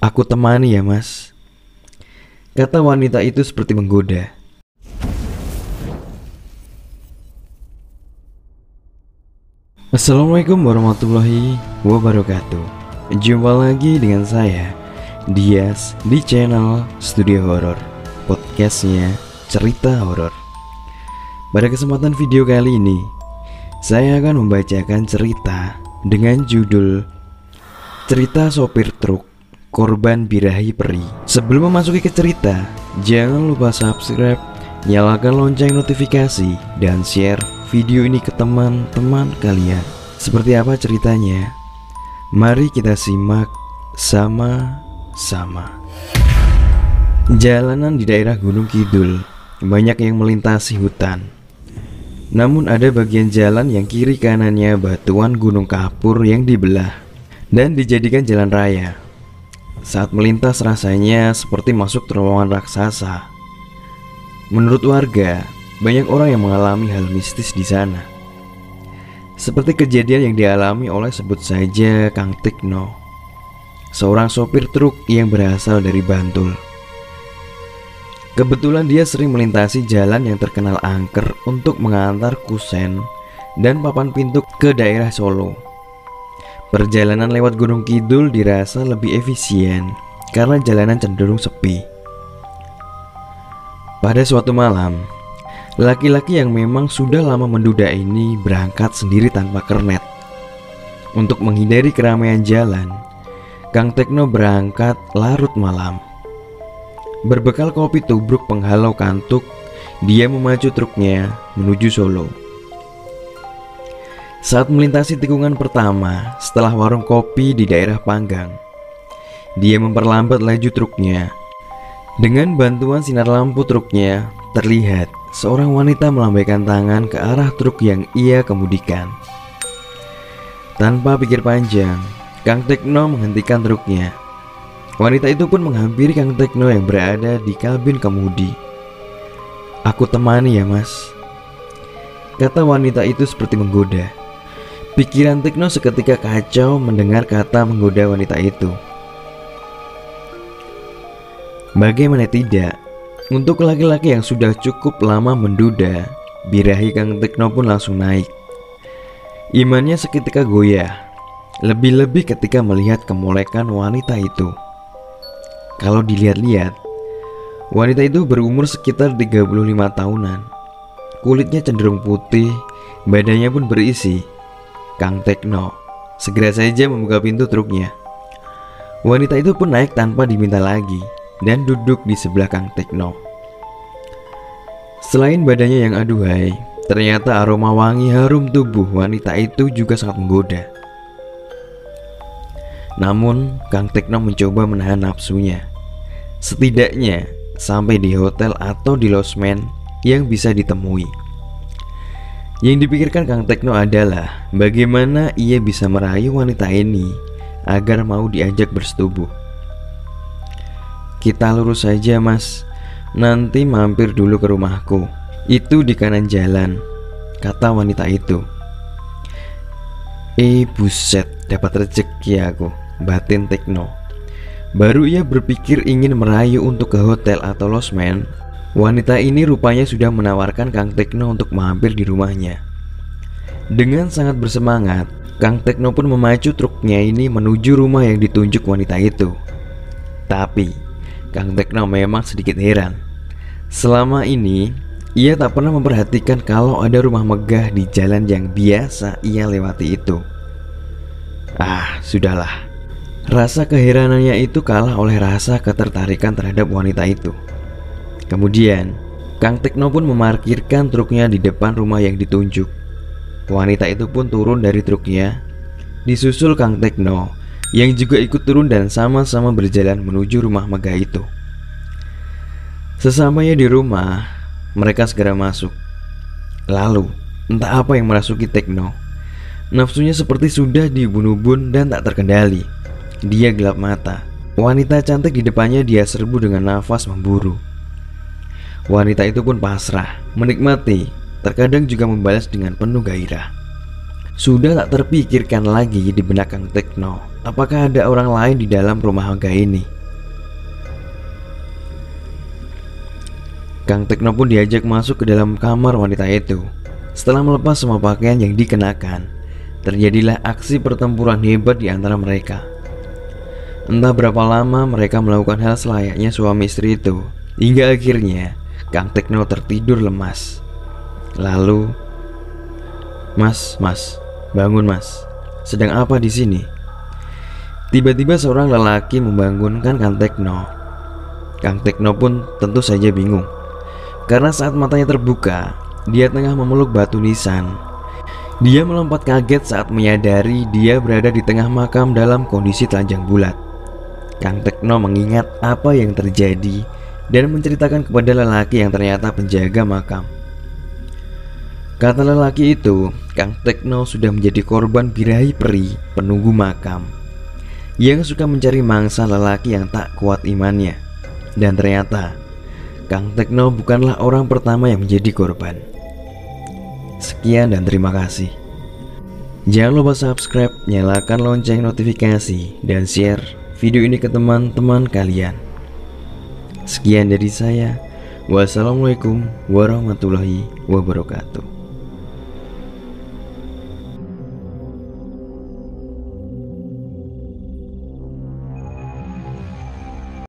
Aku temani ya mas, kata wanita itu seperti menggoda. Assalamualaikum warahmatullahi wabarakatuh. Jumpa lagi dengan saya, Dias, di channel Studio Horor, podcastnya Cerita Horor. Pada kesempatan video kali ini, saya akan membacakan cerita dengan judul Cerita Sopir Truk Korban Birahi Peri. Sebelum memasuki ke cerita, jangan lupa subscribe, nyalakan lonceng notifikasi, dan share video ini ke teman-teman kalian. Seperti apa ceritanya? Mari kita simak sama-sama. Jalanan di daerah Gunung Kidul banyak yang melintasi hutan. Namun ada bagian jalan yang kiri kanannya batuan gunung kapur yang dibelah dan dijadikan jalan raya. Saat melintas rasanya seperti masuk terowongan raksasa. Menurut warga, banyak orang yang mengalami hal mistis di sana. Seperti kejadian yang dialami oleh sebut saja Kang Tikno, seorang sopir truk yang berasal dari Bantul. Kebetulan dia sering melintasi jalan yang terkenal angker untuk mengantar kusen dan papan pintu ke daerah Solo. Perjalanan lewat Gunung Kidul dirasa lebih efisien karena jalanan cenderung sepi. Pada suatu malam, laki-laki yang memang sudah lama menduda ini berangkat sendiri tanpa kernet. Untuk menghindari keramaian jalan, Kang Tekno berangkat larut malam. Berbekal kopi tubruk penghalau kantuk, dia memacu truknya menuju Solo. Saat melintasi tikungan pertama setelah warung kopi di daerah Panggang, dia memperlambat laju truknya. Dengan bantuan sinar lampu truknya, terlihat seorang wanita melambaikan tangan ke arah truk yang ia kemudikan. Tanpa pikir panjang, Kang Tekno menghentikan truknya. Wanita itu pun menghampiri Kang Tekno yang berada di kabin kemudi. "Aku temani ya mas," kata wanita itu seperti menggoda. Pikiran Tekno seketika kacau mendengar kata menggoda wanita itu. Bagaimana tidak, untuk laki-laki yang sudah cukup lama menduda, birahi Kang Tekno pun langsung naik. Imannya seketika goyah, lebih-lebih ketika melihat kemolekan wanita itu. Kalau dilihat-lihat, wanita itu berumur sekitar 35 tahunan. Kulitnya cenderung putih, badannya pun berisi. Kang Tekno segera saja membuka pintu truknya. Wanita itu pun naik tanpa diminta lagi dan duduk di sebelah Kang Tekno. Selain badannya yang aduhai, ternyata aroma wangi harum tubuh wanita itu juga sangat menggoda. Namun Kang Tekno mencoba menahan nafsunya. Setidaknya sampai di hotel atau di losmen yang bisa ditemui. Yang dipikirkan Kang Tekno adalah bagaimana ia bisa merayu wanita ini agar mau diajak bersetubuh. "Kita lurus saja mas, nanti mampir dulu ke rumahku. Itu di kanan jalan," kata wanita itu. Buset, dapat rezeki aku, batin Tekno. Baru ia berpikir ingin merayu untuk ke hotel atau losmen, wanita ini rupanya sudah menawarkan Kang Tekno untuk mampir di rumahnya. Dengan sangat bersemangat, Kang Tekno pun memacu truknya ini menuju rumah yang ditunjuk wanita itu. Tapi Kang Tekno memang sedikit heran. Selama ini ia tak pernah memperhatikan kalau ada rumah megah di jalan yang biasa ia lewati itu. Sudahlah. Rasa keheranannya itu kalah oleh rasa ketertarikan terhadap wanita itu. Kemudian Kang Tekno pun memarkirkan truknya di depan rumah yang ditunjuk. Wanita itu pun turun dari truknya, disusul Kang Tekno yang juga ikut turun dan sama-sama berjalan menuju rumah megah itu. Sesampainya di rumah, mereka segera masuk. Lalu entah apa yang merasuki Tekno. Nafsunya seperti sudah diubun-ubun dan tak terkendali. Dia gelap mata. Wanita cantik di depannya dia serbu dengan nafas memburu. Wanita itu pun pasrah, menikmati, terkadang juga membalas dengan penuh gairah. Sudah tak terpikirkan lagi di benak Kang Tekno, apakah ada orang lain di dalam rumah warga ini. Kang Tekno pun diajak masuk ke dalam kamar wanita itu. Setelah melepas semua pakaian yang dikenakan, terjadilah aksi pertempuran hebat di antara mereka. Entah berapa lama mereka melakukan hal selayaknya suami istri itu, hingga akhirnya Kang Tekno tertidur lemas. Lalu, Mas, bangun mas. Sedang apa di sini? Tiba-tiba seorang lelaki membangunkan Kang Tekno. Kang Tekno pun tentu saja bingung, karena saat matanya terbuka, dia tengah memeluk batu nisan. Dia melompat kaget saat menyadari dia berada di tengah makam dalam kondisi telanjang bulat. Kang Tekno mengingat apa yang terjadi dan menceritakan kepada lelaki yang ternyata penjaga makam. Kata lelaki itu, Kang Tekno sudah menjadi korban birahi peri penunggu makam yang suka mencari mangsa lelaki yang tak kuat imannya. Dan ternyata Kang Tekno bukanlah orang pertama yang menjadi korban. Sekian dan terima kasih. Jangan lupa subscribe, nyalakan lonceng notifikasi, dan share video ini ke teman-teman kalian. Sekian dari saya. Wassalamualaikum warahmatullahi wabarakatuh.